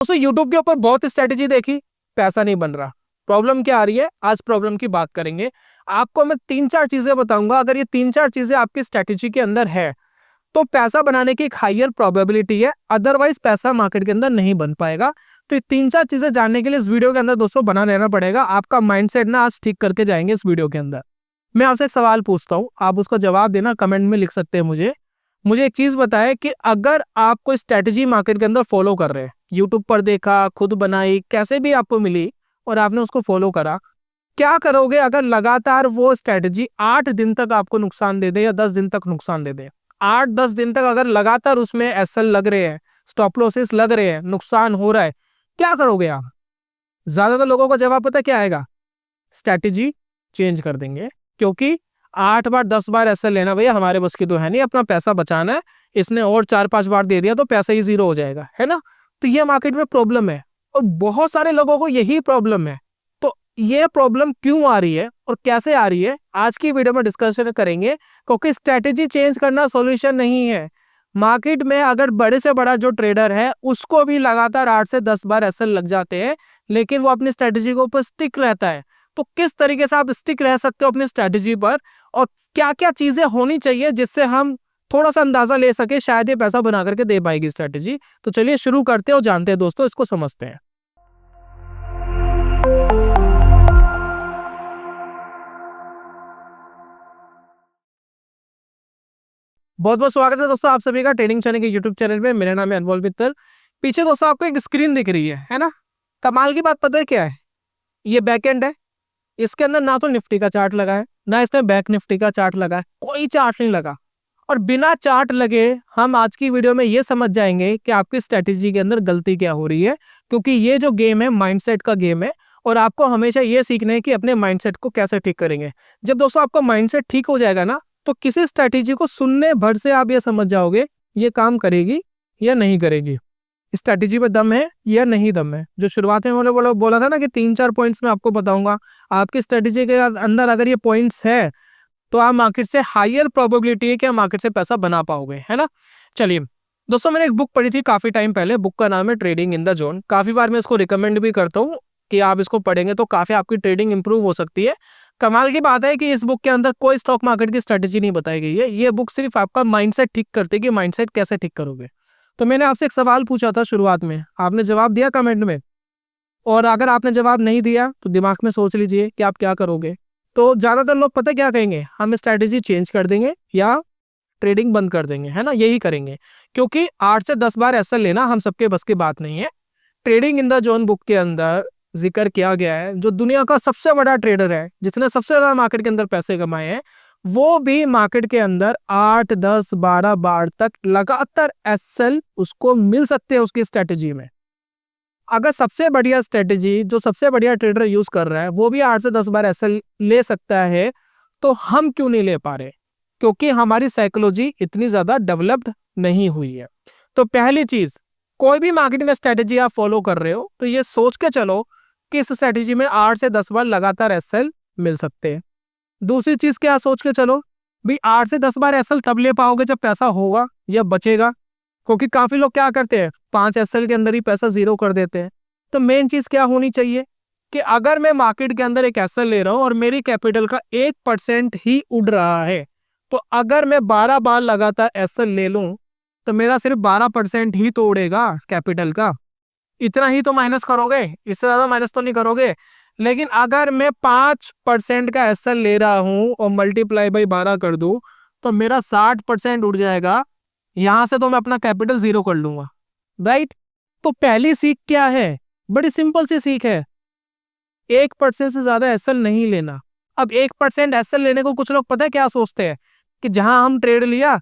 दोस्तों यूट्यूब के ऊपर बहुत स्ट्रेटेजी देखी, पैसा नहीं बन रहा। प्रॉब्लम क्या आ रही है, आज प्रॉब्लम की बात करेंगे। आपको मैं 3-4 चीजें बताऊंगा, अगर ये 3-4 चीजें आपकी स्ट्रेटेजी के अंदर है तो पैसा बनाने की एक हायर प्रोबेबिलिटी है, अदरवाइज पैसा मार्केट के अंदर नहीं बन पाएगा। तो ये 3-4 चीजें जानने के लिए इस वीडियो के अंदर दोस्तों बना रहना पड़ेगा। आपका माइंडसेट ना आज ठीक करके जाएंगे इस वीडियो के अंदर। मैं आपसे एक सवाल पूछता हूँ, आप उसका जवाब देना, कमेंट में लिख सकते हैं। मुझे एक चीज बताए कि अगर आप कोई स्ट्रेटेजी मार्केट के अंदर फॉलो कर रहे हैं, यूट्यूब पर देखा, खुद बनाई, कैसे भी आपको मिली और आपने उसको फॉलो करा, क्या करोगे अगर लगातार वो स्ट्रेटेजी 8 दिन तक आपको नुकसान दे दे या 10 दिन तक नुकसान दे दे? 8-10 दिन तक अगर लगातार उसमें एसएल लग रहे हैं, स्टॉप लॉसेस लग रहे हैं, नुकसान हो रहा है, क्या करोगे आप? ज्यादातर लोगों का जवाब पता क्या आएगा? स्ट्रेटेजी चेंज कर देंगे, क्योंकि 8 बार 10 बार एसएल लेना भैया हमारे बस की तो है नहीं, अपना पैसा बचाना है। इसने और 4-5 बार दे दिया तो पैसा ही जीरो हो जाएगा, है ना? तो ये मार्केट में प्रॉब्लम है और बहुत सारे लोगों को यही प्रॉब्लम है। तो ये प्रॉब्लम क्यों आ रही है और कैसे आ रही है, आज की वीडियो में डिस्कशन करेंगे। क्योंकि स्ट्रेटेजी चेंज करना सॉल्यूशन नहीं है। मार्केट में अगर बड़े से बड़ा जो ट्रेडर है उसको भी लगातार 8 से 10 बार एसएल लग जाते हैं, लेकिन वो अपनी स्ट्रेटेजी के ऊपर स्टिक रहता है। तो किस तरीके से आप स्टिक रह सकते हो अपनी स्ट्रेटेजी पर, और क्या क्या चीजें होनी चाहिए जिससे हम थोड़ा सा अंदाजा ले सके, शायद ये पैसा बना करके दे पाएगी स्ट्रेटेजी। तो चलिए शुरू करते हैं और जानते हैं दोस्तों, इसको समझते हैं। बहुत बहुत स्वागत है दोस्तों आप सभी का ट्रेडिंग चैनल के यूट्यूब चैनल में। मेरा नाम है अनमोल मित्तल। पीछे दोस्तों आपको एक स्क्रीन दिख रही है ना? कमाल की बात पता है क्या है? ये बैकएंड है, इसके अंदर ना तो निफ्टी का चार्ट लगा है, ना इसमें बैंक निफ्टी का चार्ट लगा है, कोई चार्ट नहीं लगा। और बिना चार्ट लगे हम आज की वीडियो में ये समझ जाएंगे कि आपकी स्ट्रेटेजी के अंदर गलती क्या हो रही है। क्योंकि ये जो गेम है माइंडसेट का गेम है, और आपको हमेशा ये सीखना है कि अपने माइंडसेट को कैसे ठीक करेंगे। जब दोस्तों आपका माइंडसेट ठीक हो जाएगा ना, तो किसी स्ट्रेटेजी को सुनने भर से आप ये समझ जाओगे ये काम करेगी या नहीं करेगी, स्ट्रेटेजी में दम है या नहीं दम है। जो शुरुआत में मैंने बोला था ना कि 3-4 पॉइंट्स में आपको बताऊंगा, आपकी स्ट्रेटेजी के अंदर अगर ये पॉइंट्स है तो आप मार्केट से हायर प्रोबेबिलिटी है कि आप मार्केट से पैसा बना पाओगे, है ना? चलिए दोस्तों, मैंने एक बुक पढ़ी थी काफी टाइम पहले। बुक का नाम है ट्रेडिंग इन द जोन। काफी बार मैं इसको रिकमेंड भी करता हूँ कि आप इसको पढ़ेंगे तो काफी आपकी ट्रेडिंग इंप्रूव हो सकती है। कमाल की बात है कि इस बुक के अंदर कोई स्टॉक मार्केट की स्ट्रेटेजी नहीं बताई गई है। ये बुक सिर्फ आपका माइंडसेट ठीक करती है कि माइंडसेट कैसे ठीक करोगे। तो मैंने आपसे एक सवाल पूछा था शुरुआत में, आपने जवाब दिया कमेंट में, और अगर आपने जवाब नहीं दिया तो दिमाग में सोच लीजिए कि आप क्या करोगे। तो ज्यादातर लोग पता क्या कहेंगे, हम स्ट्रेटेजी चेंज कर देंगे या ट्रेडिंग बंद कर देंगे, है ना? यही करेंगे, क्योंकि 8 से 10 बार ऐसा लेना हम सबके बस की बात नहीं है। Trading in the zone book के अंदर जिक्र किया गया है, जो दुनिया का सबसे बड़ा ट्रेडर है, जिसने सबसे ज्यादा मार्केट के अंदर पैसे कमाए हैं, वो भी मार्केट के अंदर 8, 10, 12 बार तक लगातार एसएल उसको मिल सकते हैं उसकी स्ट्रेटेजी में। अगर सबसे बढ़िया स्ट्रेटेजी जो सबसे बढ़िया ट्रेडर यूज कर रहा है वो भी 8 से 10 बार एसएल ले सकता है, तो हम क्यों नहीं ले पा रहे? क्योंकि हमारी साइकोलॉजी इतनी ज्यादा डेवलप्ड नहीं हुई है। तो पहली चीज, कोई भी मार्केटिंग स्ट्रेटेजी आप फॉलो कर रहे हो तो ये सोच के चलो कि इस स्ट्रेटेजी में 8 से 10 बार लगातार एसएल मिल सकते हैं। दूसरी चीज क्या सोच के चलो, भी 8 से 10 बार एसएल तब ले पाओगे जब पैसा होगा या बचेगा। क्योंकि काफी लोग क्या करते हैं, 5 एसएल के अंदर ही पैसा जीरो कर देते हैं। तो मेन चीज क्या होनी चाहिए कि अगर मैं मार्केट के अंदर एक एसएल ले रहा हूं और मेरी कैपिटल का 1% ही उड़ रहा है, तो अगर मैं 12 बार लगातार एसएल ले लूं तो मेरा सिर्फ 12% ही तो उड़ेगा कैपिटल का। इतना ही तो माइनस करोगे, इससे ज्यादा माइनस तो नहीं करोगे। लेकिन अगर मैं 5% का एसएल ले रहा हूं और मल्टीप्लाई बाई 12 कर दूं तो मेरा 60% उड़ जाएगा। यहां से तो मैं अपना कैपिटल जीरो कर लूंगा, राइट? तो पहली सीख क्या है? बड़ी सिंपल सी सीख है, 1% से ज्यादा एसएल नहीं लेना। अब 1% एसएल लेने को कुछ लोग पता है क्या सोचते हैं कि जहां हम ट्रेड लिया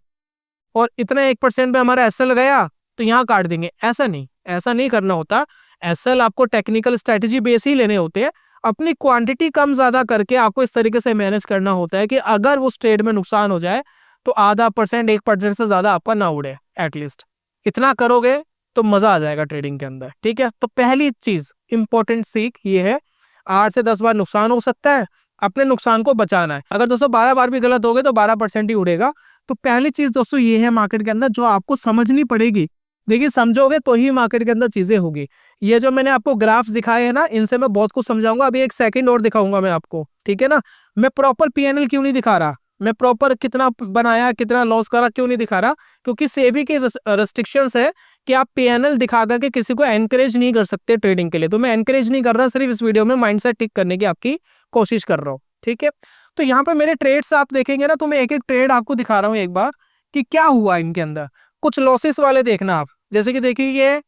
और इतना 1% पे हमारा एसएल गया तो यहां काट देंगे। ऐसा नहीं करना होता। एसएल आपको टेक्निकल स्ट्रेटेजी बेस ही लेने होते हैं। अपनी क्वांटिटी कम ज्यादा करके आपको इस तरीके से मैनेज करना होता है कि अगर उस ट्रेड में नुकसान हो जाए तो आधा परसेंट 1% से ज्यादा आपका ना उड़े। एटलीस्ट इतना करोगे तो मजा आ जाएगा ट्रेडिंग के अंदर, ठीक है? तो पहली चीज इंपॉर्टेंट सीख ये है, 8 से 10 बार नुकसान हो सकता है, अपने नुकसान को बचाना है। अगर दोस्तों 12 बार भी गलत हो गए तो 12% ही उड़ेगा। तो पहली चीज दोस्तों ये है मार्केट के अंदर जो आपको समझनी पड़ेगी, देखिए समझोगे तो ही मार्केट के अंदर चीजें होगी। ये जो मैंने आपको ग्राफ्स दिखाए हैं ना, इनसे मैं बहुत कुछ समझाऊंगा। अभी एक सेकंड और दिखाऊंगा मैं आपको, ठीक है ना। मैं प्रॉपर पीएनएल क्यों नहीं दिखा रहा, मैं प्रॉपर कितना बनाया कितना लॉस करा क्यों नहीं दिखा रहा, क्योंकि सेबी के रेस्ट्रिक्शंस है कि आप पीएनएल दिखा करके किसी को एनकरेज नहीं कर सकते ट्रेडिंग के लिए। तो मैं एनकरेज नहीं कर रहा, सिर्फ इस वीडियो में माइंडसेट ठीक करने की आपकी कोशिश कर रहा हूँ, ठीक है। तो यहाँ पे मेरे ट्रेड्स आप देखेंगे ना, तो मैं एक एक ट्रेड आपको दिखा रहा हूँ एक बार कि क्या हुआ इनके अंदर। कुछ लॉसेस वाले देखना आप, जैसे कि देखिए ये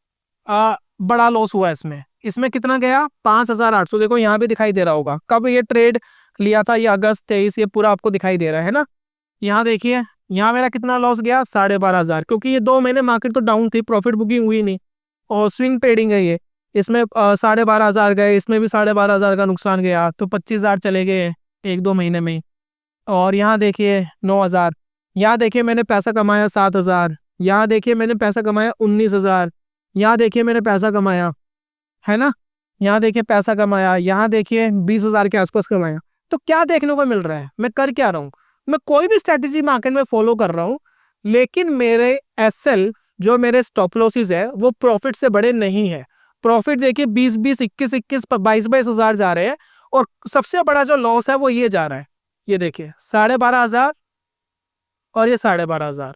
बड़ा लॉस हुआ इसमें, इसमें कितना गया 5800। देखो यहाँ भी दिखाई दे रहा होगा कब ये ट्रेड लिया था, ये अगस्त 23, ये पूरा आपको दिखाई दे रहा है ना। यहाँ देखिए यहाँ मेरा कितना लॉस गया 12,500, क्योंकि ये 2 महीने मार्केट तो डाउन थी, प्रॉफिट बुकिंग हुई नहीं और स्विंग ट्रेडिंग है ये। इसमें 12,500 गए, इसमें भी 12,500 का नुकसान गया, तो 25,000 चले गए 1-2 महीने में। और यहाँ देखिए 9,000, यहाँ देखिए मैंने पैसा कमाया 7,000, यहाँ देखिए मैंने पैसा कमाया 19,000, यहाँ देखिए मैंने पैसा कमाया, है ना, यहाँ देखिए पैसा कमाया, यहाँ देखिए 20,000 के आसपास कमाया। तो क्या देखने को मिल रहा है, मैं कर क्या रहा हूँ, मैं कोई भी स्ट्रेटेजी मार्केट में फॉलो कर रहा हूँ, लेकिन मेरे एसएल जो मेरे स्टॉप लॉसेस है वो प्रॉफिट से बड़े नहीं है। प्रॉफिट देखिए 20-20, 21-21, 22-22 हजार जा रहे हैं, और सबसे बड़ा जो लॉस है वो ये जा रहा है, ये देखिए 12,500 और ये 12,500।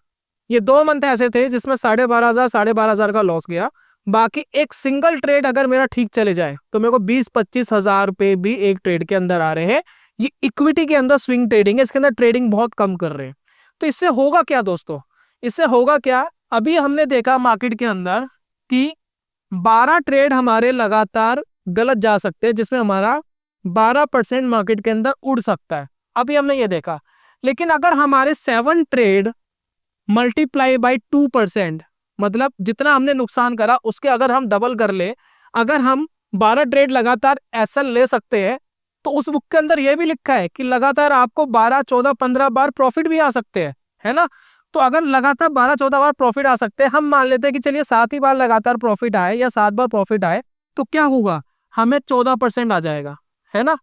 ये 2 मंथ ऐसे थे जिसमें 12,500 का लॉस गया। बाकी एक सिंगल ट्रेड अगर मेरा ठीक चले जाए तो मेरे को 20-25 हजार रुपए भी एक ट्रेड के अंदर आ रहे हैं। ये इक्विटी के अंदर स्विंग ट्रेडिंग है, इसके अंदर ट्रेडिंग बहुत कम कर रहे हैं। तो इससे होगा क्या दोस्तों, इससे होगा क्या, अभी हमने देखा मार्केट के अंदर कि 12 ट्रेड हमारे लगातार गलत जा सकते हैं, जिसमें हमारा 12% मार्केट के अंदर उड़ सकता है, अभी हमने ये देखा। लेकिन अगर हमारे 7 ट्रेड मल्टीप्लाई बाई 2%, मतलब जितना हमने नुकसान करा उसके अगर हम डबल कर ले, अगर हम 12 ट्रेड लगातार एसएल ले सकते हैं, तो उस बुक के अंदर यह भी लिखा है कि लगातार आपको 12, 14, 15 बार प्रॉफिट भी आ सकते हैं, है ना। तो अगर लगातार 12, 14 बार प्रॉफिट आ सकते हैं, हम मान लेते हैं कि चलिए 7 ही बार लगातार प्रॉफिट आए या 7 बार प्रॉफिट आए, तो क्या होगा, हमें 14% आ जाएगा, है ना।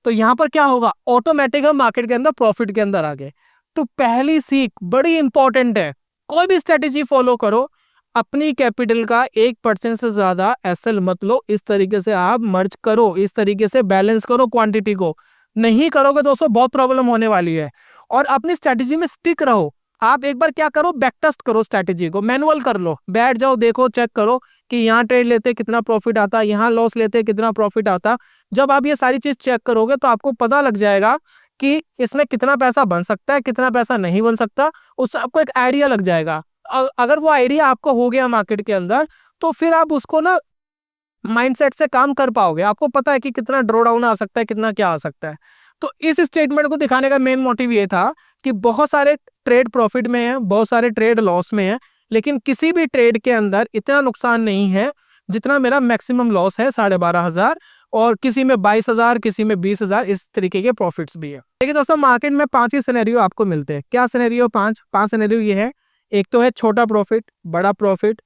तो यहाँ पर क्या होगा, ऑटोमेटिक हम मार्केट के अंदर प्रॉफिट के अंदर आ गए। तो पहली सीख बड़ी इंपॉर्टेंट है, कोई भी स्ट्रेटेजी फॉलो करो, अपनी कैपिटल का 1% से ज्यादा एसएल मत लो। इस तरीके से आप मर्ज करो, इस तरीके से बैलेंस करो क्वांटिटी को। नहीं करोगे दोस्तों बहुत प्रॉब्लम होने वाली है। और अपनी स्ट्रेटेजी में स्टिक रहो। आप एक बार क्या करो, बैक टेस्ट करो, स्ट्रेटेजी को मैनुअल कर लो, बैठ जाओ, देखो, चेक करो कि यहाँ ट्रेड लेते कितना प्रॉफिट आता, यहाँ लॉस लेते कितना प्रॉफिट आता। जब आप ये सारी चीज चेक करोगे तो आपको पता लग जाएगा कि इसमें कितना पैसा बन सकता है, कितना पैसा नहीं बन सकता, उससे आपको एक आइडिया लग जाएगा। अगर वो आइडिया आपको हो गया मार्केट के अंदर, तो फिर आप उसको ना माइंडसेट से काम कर पाओगे। आपको पता है कि कितना ड्रॉ डाउन आ सकता है, कितना क्या आ सकता है। तो इस स्टेटमेंट को दिखाने का मेन मोटिव ये था कि बहुत सारे ट्रेड प्रॉफिट में है, बहुत सारे ट्रेड लॉस में है, लेकिन किसी भी ट्रेड के अंदर इतना नुकसान नहीं है जितना मेरा मैक्सिमम लॉस है 12,500, और किसी में 22,000, किसी में 20,000, इस तरीके के प्रॉफिट्स भी है। देखिए दोस्तों, मार्केट में 5 ही सिनेरियो आपको मिलते हैं। क्या सिनेरियो? 5 सिनेरियो ये है। एक तो है छोटा प्रॉफिट, बड़ा प्रॉफिट,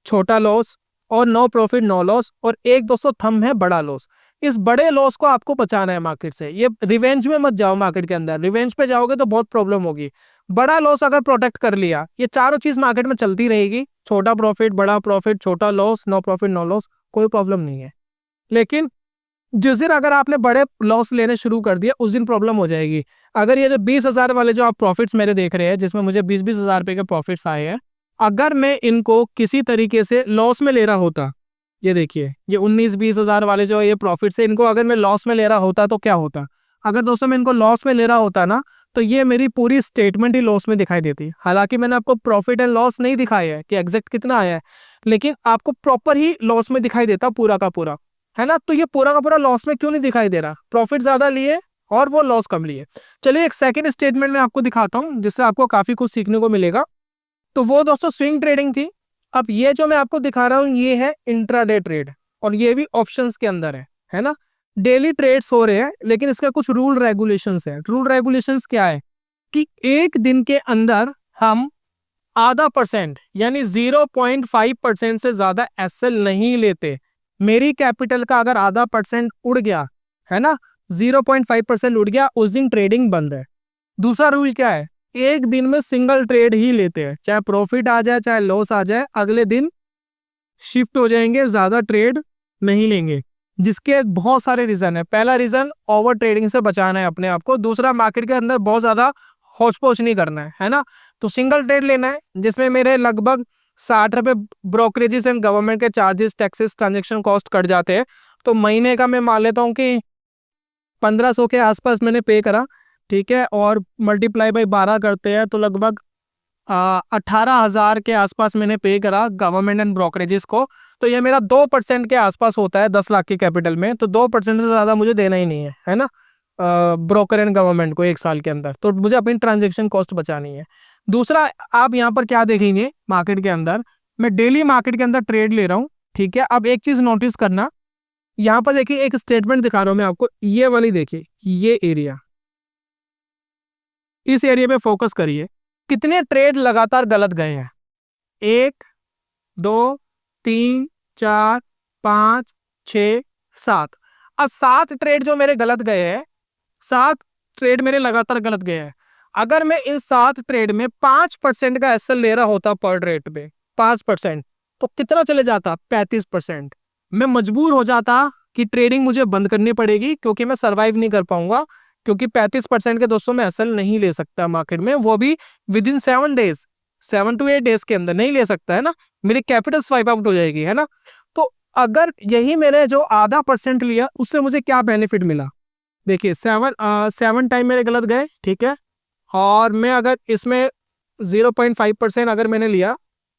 छोटा लॉस, और नो प्रॉफिट नो लॉस, और एक दोस्तों थंब है बड़ा लॉस। इस बड़े लॉस को आपको बचाना है मार्केट से। ये रिवेंज में मत जाओ मार्केट के अंदर, रिवेंज पे जाओगे तो बहुत प्रॉब्लम होगी। बड़ा लॉस अगर प्रोटेक्ट कर लिया, ये चारों चीज मार्केट में चलती रहेगी, छोटा प्रॉफिट, बड़ा प्रॉफिट, छोटा loss, no profit no loss, कोई प्रॉब्लम नहीं है। लेकिन जिस दिन अगर आपने बड़े लॉस लेने शुरू कर दिया, उस दिन प्रॉब्लम हो जाएगी। अगर ये जो 20,000 वाले जो आप प्रॉफिट्स मेरे देख रहे हैं, जिसमें मुझे 20-20 हजार रुपए के प्रॉफिट्स आए हैं, अगर मैं इनको किसी तरीके से लॉस में ले रहा होता, ये देखिए ये 19-20 हजार वाले जो ये प्रॉफिट्स है, इनको अगर मैं लॉस में ले रहा होता तो क्या होता। अगर दोस्तों मैं इनको लॉस में ले रहा होता ना, तो ये मेरी पूरी स्टेटमेंट ही लॉस में दिखाई देती। हालांकि मैंने आपको प्रॉफिट एंड लॉस नहीं दिखाया है कि एग्जैक्ट कितना आया है, लेकिन आपको प्रॉपर ही लॉस में दिखाई देता पूरा का पूरा, है ना। तो ये पूरा का पूरा लॉस में क्यों नहीं दिखाई दे रहा? प्रॉफिट ज्यादा लिए और वो लॉस कम लिए। चलिए एक सेकंड स्टेटमेंट में आपको दिखाता हूँ, जिससे आपको काफी कुछ सीखने को मिलेगा। तो वो दोस्तों स्विंग ट्रेडिंग थी। अब ये जो मैं आपको दिखा रहा हूँ, ये है इंट्राडे ट्रेड, और ये भी ऑप्शंस के अंदर है ना। डेली ट्रेड्स हो रहे हैं, लेकिन इसका कुछ रूल रेगुलेशंस है। रूल रेगुलेशंस क्या है कि एक दिन के अंदर हम आधा % यानी 0.5% से ज्यादा एसएल नहीं लेते। मेरी कैपिटल का अगर आधा % उड़ गया, है ना, 0.5% उड़ गया, उस दिन ट्रेडिंग बंद है। दूसरा रूल क्या है? एक दिन में सिंगल ट्रेड ही लेते हैं, चाहे प्रॉफिट आ जाए चाहे लॉस आ जाए, अगले दिन शिफ्ट हो जाएंगे, ज्यादा ट्रेड नहीं लेंगे, जिसके बहुत सारे रीजन है। पहला रीजन, ओवर ट्रेडिंग से बचाना है अपने आप को। दूसरा, मार्केट के अंदर बहुत ज्यादा होच पोच नहीं करना है ना। तो सिंगल ट्रेड लेना है, जिसमें मेरे लगभग 60 रुपए ब्रोकरेजेस एंड गवर्नमेंट के charges, taxes, transaction cost cut जाते हैं। तो महीने का मैं मान लेता हूँ कि 1500 के आसपास मैंने पे करा, ठीक है, और मल्टीप्लाई बाई 12 करते हैं तो लगभग 18,000 के आसपास मैंने पे करा गवर्नमेंट एंड ब्रोकरेजेस को। तो ये मेरा 2% के आसपास होता है 10 लाख की कैपिटल में। तो 2% से ज़्यादा मुझे देना ही नहीं है ना, ब्रोकर एंड गवर्नमेंट को एक साल के अंदर। तो मुझे अपनी ट्रांजेक्शन कॉस्ट बचानी है। दूसरा, आप यहाँ पर क्या देखेंगे, मार्केट के अंदर मैं डेली मार्केट के अंदर ट्रेड ले रहा हूँ, ठीक है। अब एक चीज़ नोटिस करना, यहाँ पर देखिए एक स्टेटमेंट दिखा रहा हूँ मैं आपको, ये वाली देखिए, ये एरिया, इस एरिया पे फोकस करिए। कितने ट्रेड लगातार गलत गए हैं? 1 2 3 4 5 6 7। अब 7 ट्रेड जो मेरे गलत गए हैं, 7 ट्रेड मेरे लगातार गलत गए हैं। अगर मैं इन 7 ट्रेड में 5% का एसएल ले रहा होता पर रेट पे, 5%, तो कितना चले जाता? 35%। मैं मजबूर हो जाता कि ट्रेडिंग मुझे बंद करनी पड़ेगी, क्योंकि मैं सर्वाइव नहीं कर पाऊंगा, क्योंकि 35% के दोस्तों मैं एसएल नहीं ले सकता मार्केट में, वो भी with in 7 days, 7 to 8 days के अंदर नहीं ले सकता है ना, मेरी कैपिटल स्वाइप आउट हो जाएगी, है ना। तो अगर यही मैंने जो आधा % लिया, उससे मुझे क्या बेनिफिट मिला? देखिए 7 टाइम मेरे गलत गए, ठीक है, और मैं अगर इसमें 0.5% अगर मैंने लिया,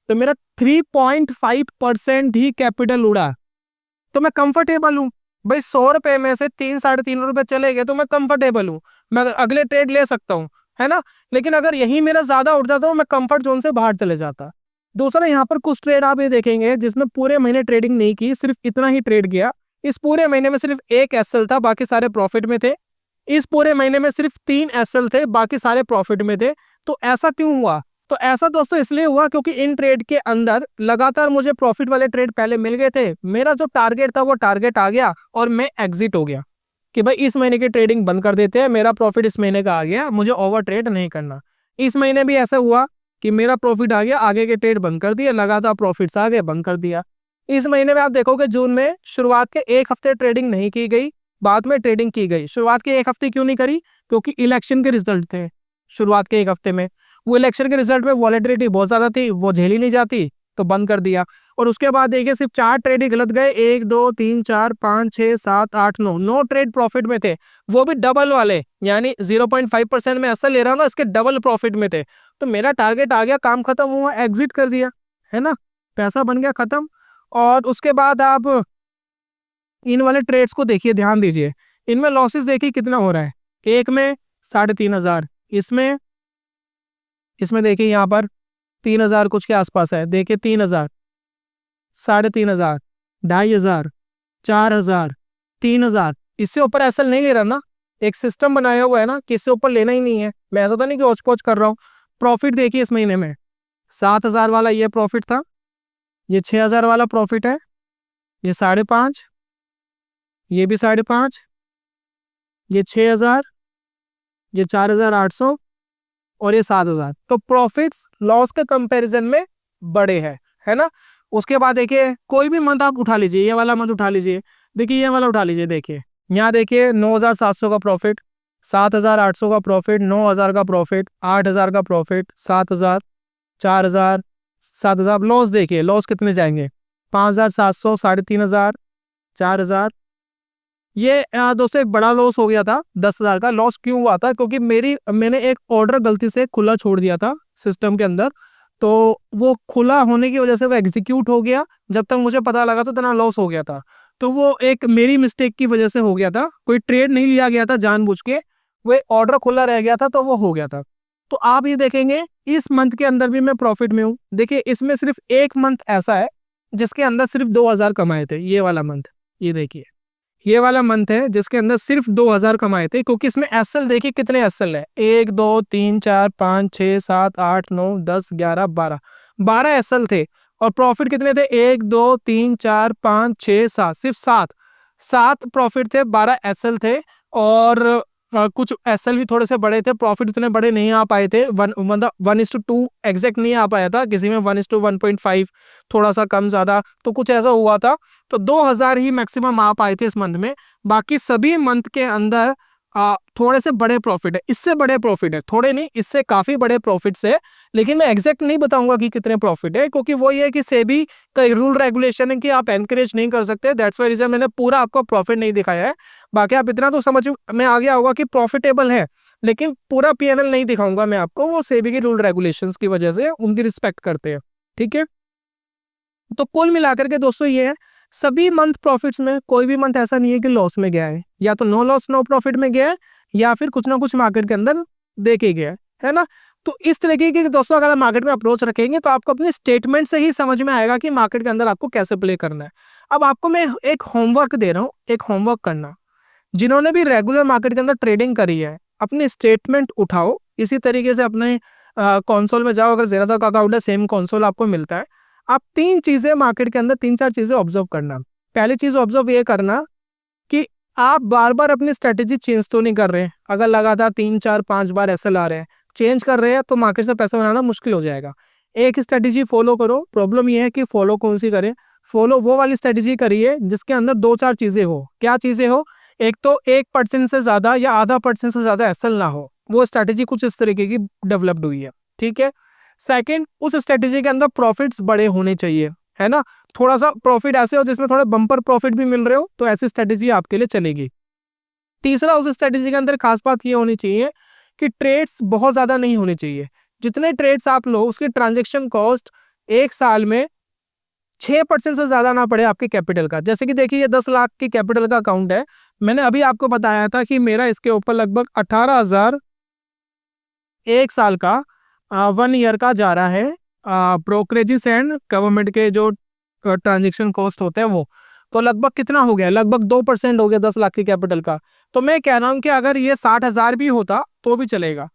तो मेरा 3.5% ही कैपिटल उड़ा। तो मैं कंफर्टेबल हूँ भाई। 100 रुपए में से 3-3.5 रुपए चले गए तो मैं कंफर्टेबल हूँ, मैं अगले ट्रेड ले सकता हूँ, है ना। लेकिन अगर यही मेरा ज्यादा उठ जाता तो मैं कंफर्ट जोन से बाहर चले जाता। दूसरा, यहाँ पर कुछ ट्रेड आप ये देखेंगे जिसमें पूरे महीने ट्रेडिंग नहीं की, सिर्फ इतना ही ट्रेड किया। इस पूरे महीने में सिर्फ 1 एसएल था, बाकी सारे प्रॉफिट में थे। इस पूरे महीने में सिर्फ 3 एसएल थे, बाकी सारे प्रॉफिट में थे। तो ऐसा क्यों हुआ? तो ऐसा दोस्तों इसलिए हुआ क्योंकि इन ट्रेड के अंदर लगातार मुझे प्रॉफिट वाले ट्रेड पहले मिल गए थे। मेरा जो टारगेट था वो टारगेट आ गया और मैं एग्जिट हो गया कि भाई इस महीने की ट्रेडिंग बंद कर देते हैं, मेरा प्रॉफिट इस महीने का आ गया, मुझे ओवर ट्रेड नहीं करना। इस महीने भी ऐसा हुआ कि मेरा प्रॉफिट आ गया, आगे के ट्रेड बंद कर दिए, लगातार प्रॉफिट्स आ गए, बंद कर दिया। इस महीने में आप देखोगे जून में शुरुआत के 1 हफ्ते ट्रेडिंग नहीं की गई, बाद में ट्रेडिंग की गई। शुरुआत के 1 हफ्ते क्यों नहीं करी? क्योंकि इलेक्शन के रिजल्ट थे शुरुआत के 1 हफ्ते में। वो इलेक्शन के रिजल्ट में वॉलेटिलिटी बहुत ज्यादा थी, वो झेली नहीं जाती, तो बंद कर दिया। और उसके बाद देखिए सिर्फ 4 ट्रेड ही गलत गए, 1 2 3 4 5 6 7 8 9 ट्रेड प्रॉफिट में थे, वो भी डबल वाले, यानी 0.5% में ऐसा ले रहा हूँ ना, इसके डबल प्रॉफिट में थे। तो मेरा टारगेट आ गया, काम खत्म हुआ, एग्जिट कर दिया, है ना, पैसा बन गया खत्म। और उसके बाद आप इन वाले ट्रेड्स को देखिए, ध्यान दीजिए, इनमें लॉसेस देखिए कितना हो रहा है। एक में 3,500, इसमें देखिए यहाँ पर 3,000 कुछ के आसपास है, देखिए 3,000, 3,500, 2,500, 4,000, 3,000। इससे ऊपर एसएल नहीं ले रहा ना, एक सिस्टम बनाया हुआ है ना कि इससे ऊपर लेना ही नहीं है। मैं ऐसा तो नहीं कि ओच पोच कर रहा हूँ। प्रॉफिट देखिए इस महीने में 7,000 वाला ये प्रॉफिट था, ये 6,000 वाला प्रॉफिट है, ये 5.5, ये भी 5.5, ये 6,000, ये 4,800 और ये 7,000। तो प्रॉफिट्स लॉस के कंपैरिजन में बड़े हैं, है ना। उसके बाद देखिए कोई भी मंथ आप उठा लीजिए, ये वाला मंथ उठा लीजिए, देखिए ये वाला उठा लीजिए, देखिए यहाँ देखिए 9,700 का प्रॉफिट, 7,800 का प्रॉफिट, 9,000 का प्रॉफिट, 8,000 का प्रॉफिट, 7,000, 4,000, 7,000। लॉस देखिए, लॉस कितने जाएंगे, 5,700, 3,500, 4,000। ये दोस्तों एक बड़ा लॉस हो गया था, 10,000 का लॉस क्यों हुआ था? क्योंकि मैंने एक ऑर्डर गलती से खुला छोड़ दिया था सिस्टम के अंदर, तो वो खुला होने की वजह से वो एग्जीक्यूट हो गया। जब तक मुझे पता लगा तो इतना लॉस हो गया था। तो वो एक मेरी मिस्टेक की वजह से हो गया था, कोई ट्रेड नहीं लिया गया था जानबूझ के, वो ऑर्डर खुला रह गया था तो वो हो गया था। तो आप ये देखेंगे इस मंथ के अंदर भी मैं प्रॉफिट में हूँ। देखिए इसमें सिर्फ एक मंथ ऐसा है जिसके अंदर सिर्फ 2,000 कमाए थे, ये वाला मंथ, ये देखिए ये वाला मंथ है जिसके अंदर सिर्फ 2,000 कमाए थे। क्योंकि इसमें एसएल देखिए कितने एसएल है, 1 2 3 4 5 6 7 8 9 10 11 12 एसएल थे। और प्रॉफिट कितने थे, 1 2 3 4 5 6 7, सिर्फ 7 प्रॉफिट थे, 12 एसएल थे। और कुछ एसएल भी थोड़े से बड़े थे, प्रॉफिट उतने बड़े नहीं आ पाए थे, 1:2 एग्जैक्ट नहीं आ पाया था, किसी में 1:1.5 थोड़ा सा कम ज़्यादा, तो कुछ ऐसा हुआ था। तो 2000 ही मैक्सिमम आ पाए थे इस मंथ में। बाकी सभी मंथ के अंदर थोड़े से बड़े प्रॉफिट है, इससे बड़े प्रॉफिट है, थोड़े नहीं, इससे काफ़ी बड़े प्रॉफिट है। लेकिन मैं एग्जैक्ट नहीं बताऊंगा कि कितने प्रॉफिट है, क्योंकि वो ये है कि सेबी का रूल रेगुलेशन है कि आप एनकरेज नहीं कर सकते। दैट्स वाई रीजन मैंने पूरा आपको प्रॉफिट नहीं दिखाया है। बाकी आप इतना तो समझ में आ गया होगा कि प्रॉफिटेबल है, लेकिन पूरा पीएनएल नहीं दिखाऊंगा मैं आपको, वो सेबी के रूल रेगुलेशंस की वजह से उनकी रिस्पेक्ट करते हैं। ठीक है, तो कुल मिलाकर के दोस्तों ये है, सभी मंथ प्रॉफिट्स में कोई भी मंथ ऐसा नहीं है कि लॉस में गया है, या तो नो लॉस नो प्रॉफिट में गया है, या फिर कुछ ना कुछ मार्केट के अंदर देखे गया है ना। तो इस तरीके की दोस्तों अगर आप मार्केट में अप्रोच रखेंगे तो आपको अपने स्टेटमेंट से ही समझ में आएगा कि मार्केट के अंदर आपको कैसे प्ले करना है। अब आपको मैं एक होमवर्क दे रहा हूँ, एक होमवर्क करना, जिन्होंने भी रेगुलर मार्केट के अंदर ट्रेडिंग करी है अपने स्टेटमेंट उठाओ, इसी तरीके से अपने कंसोल में जाओ, अगर ज़ेरोधा का अकाउंट है सेम कंसोल आपको मिलता है। आप 3 चीज़ें मार्केट के अंदर 3-4 चीज़ें ऑब्जर्व करना। पहली चीज़ ऑब्जर्व ये करना कि आप बार बार अपनी स्ट्रेटेजी चेंज तो नहीं कर रहे हैं। अगर लगातार 3-4-5 बार ऐसे ला रहे हैं, चेंज कर रहे हैं, तो मार्केट से पैसा बनाना मुश्किल हो जाएगा। एक स्ट्रेटेजी फॉलो करो। प्रॉब्लम ये है कि फॉलो कौन सी करें, फॉलो वो वाली स्ट्रेटेजी करिए जिसके अंदर 2-4 चीज़ें हो। क्या चीज़ें हो, एक तो 1% से ज़्यादा या आधा % से ज़्यादा एसएल ना हो, वो स्ट्रेटेजी कुछ इस तरीके की डेवलप्ड हुई है। ठीक है, सेकंड, उस स्ट्रेटेजी के अंदर प्रॉफिट्स बड़े होने चाहिए, है ना। थोड़ा सा प्रॉफिट ऐसे हो जिसमें थोड़े बम्पर प्रॉफिट भी मिल रहे हो, तो ऐसी स्ट्रेटेजी आपके लिए चलेगी। तीसरा, उस स्ट्रेटेजी के अंदर खास बात ये होनी चाहिए कि ट्रेड्स बहुत ज़्यादा नहीं होने चाहिए। जितने ट्रेड्स आप लो उसकी ट्रांजेक्शन कॉस्ट एक साल में 6% से ज़्यादा ना पड़े आपके कैपिटल का। जैसे कि देखिए ये 10 लाख की कैपिटल का अकाउंट है, मैंने अभी आपको बताया था कि मेरा इसके ऊपर लगभग 18,000 एक साल का 1 ईयर का जा रहा है, ब्रोकरेजेस एंड गवर्नमेंट के जो ट्रांजेक्शन कॉस्ट होते हैं वो। तो लगभग कितना हो गया, लगभग 2% हो गया 10 लाख की कैपिटल का। तो मैं कह रहा हूँ कि अगर ये 60,000 भी होता तो भी चलेगा,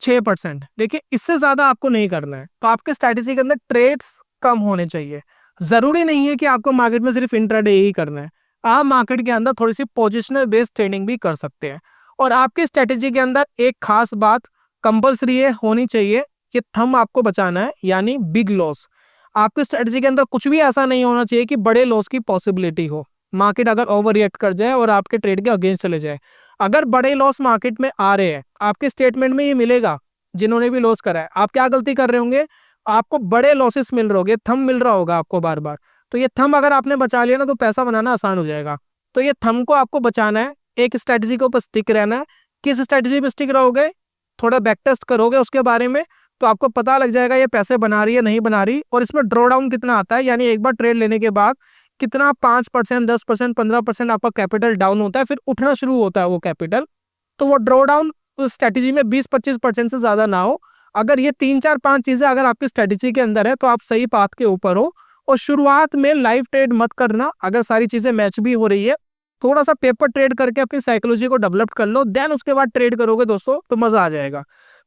6%। देखिए इससे ज़्यादा आपको नहीं करना है। तो आपके स्ट्रैटेजी के अंदर ट्रेड्स कम होने चाहिए। ज़रूरी नहीं है कि आपको मार्केट में सिर्फ इंट्राडे ही करना है, आप मार्केट के अंदर थोड़ी सी पोजिशनल बेस्ड ट्रेडिंग भी कर सकते हैं। और आपकी स्ट्रैटेजी के अंदर एक खास बात कंपल्सरी है, होनी चाहिए कि थंब आपको बचाना है, यानी बिग लॉस। आपकी स्ट्रेटजी के अंदर कुछ भी ऐसा नहीं होना चाहिए कि बड़े लॉस की पॉसिबिलिटी हो, मार्केट अगर ओवर रिएक्ट कर जाए और आपके ट्रेड के अगेंस्ट चले जाए। अगर बड़े लॉस मार्केट में आ रहे हैं, आपके स्टेटमेंट में ये मिलेगा जिन्होंने भी लॉस करा है। आप क्या गलती कर रहे होंगे, आपको बड़े लॉसेस मिल रहे होंगे, थंब मिल रहा होगा आपको बार बार। तो ये थंब अगर आपने बचा लिया ना तो पैसा बनाना आसान हो जाएगा। तो ये थंब को आपको बचाना है, एक स्ट्रेटजी के ऊपर स्टिक रहना है। किस स्ट्रेटजी पे स्टिक रहोगे, थोड़ा बैक टेस्ट करोगे उसके बारे में, तो आपको पता लग जाएगा ये पैसे बना रही है नहीं बना रही, और इसमें ड्रॉ डाउन कितना आता है, यानी एक बार ट्रेड लेने के बाद कितना 5%, 10%, 15% आपका कैपिटल डाउन होता है, फिर उठना शुरू होता है वो कैपिटल। तो वो ड्रॉ डाउन उस स्ट्रेटेजी में 20-25% से ज़्यादा ना हो। अगर ये 3-4-5 चीज़ें अगर आपकी स्ट्रेटेजी के अंदर है तो आप सही पाथ के ऊपर हो। और शुरुआत में लाइव ट्रेड मत करना, अगर सारी चीज़ें मैच भी हो रही है, थोड़ा सा पेपर ट्रेड करके अपनी साइकोलॉजी को डेवलप कर लो, देन उसके बाद ट्रेड करोगे दोस्तों तो मज़ा आ जाएगा।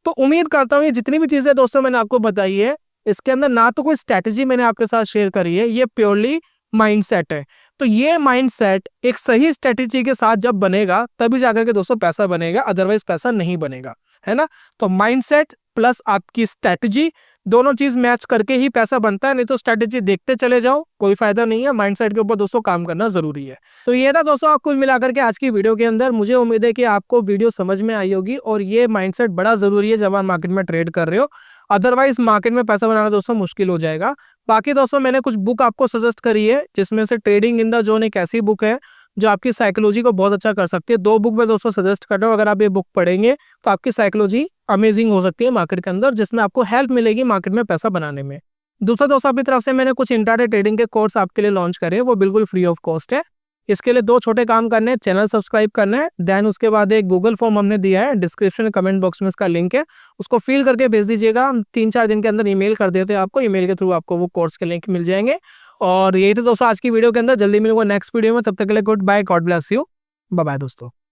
तो उम्मीद करता हूँ ये जितनी भी चीज़ें दोस्तों मैंने आपको बताई है, इसके अंदर ना तो कोई स्ट्रैटेजी मैंने आपके साथ शेयर करी है, ये प्योरली माइंडसेट है। तो ये माइंडसेट एक सही स्ट्रैटेजी के साथ जब बनेगा तभी जाकर के दोस्तों पैसा बनेगा, अदरवाइज पैसा नहीं बनेगा, है ना। तो माइंडसेट प्लस आपकी स्ट्रैटेजी, दोनों चीज मैच करके ही पैसा बनता है, नहीं तो स्ट्रैटेजी देखते चले जाओ कोई फायदा नहीं है। माइंडसेट के ऊपर दोस्तों काम करना जरूरी है। तो ये था दोस्तों कुल मिलाकर के आज की वीडियो के अंदर। मुझे उम्मीद है कि आपको वीडियो समझ में आई होगी, और ये माइंडसेट बड़ा जरूरी है जब आप मार्केट में ट्रेड कर रहे हो, अदरवाइज मार्केट में पैसा बनाना दोस्तों मुश्किल हो जाएगा। बाकी दोस्तों मैंने कुछ बुक आपको सजेस्ट करी है, जिसमें से ट्रेडिंग इन द जोन एक ऐसी बुक है जो आपकी साइकोलॉजी को बहुत अच्छा कर सकती है। 2 बुक मैं दोस्तों सजेस्ट कर रहा हूँ, अगर आप ये बुक पढ़ेंगे तो आपकी साइकोलॉजी अमेजिंग हो सकती है मार्केट के अंदर, जिसमें आपको हेल्प मिलेगी मार्केट में पैसा बनाने में। दूसरा दोस्तों अपनी तरफ से मैंने कुछ इंट्राडे ट्रेडिंग के कोर्स आपके लिए लॉन्च करे, वो बिल्कुल फ्री ऑफ कॉस्ट है। इसके लिए 2 छोटे काम करने हैं, चैनल सब्सक्राइब करना है, देन उसके बाद एक गूगल फॉर्म हमने दिया है, डिस्क्रिप्शन कमेंट बॉक्स में इसका लिंक है, उसको फिल करके भेज दीजिएगा। हम 3-4 दिन के अंदर ईमेल कर देते हैं आपको, ईमेल के थ्रू आपको वो कोर्स के लिंक मिल जाएंगे। और यही तो दोस्तों आज की वीडियो के अंदर, जल्दी मिलूंगा नेक्स्ट वीडियो में, तब तक के लिए good bye, god bless you, bye bye दोस्तों।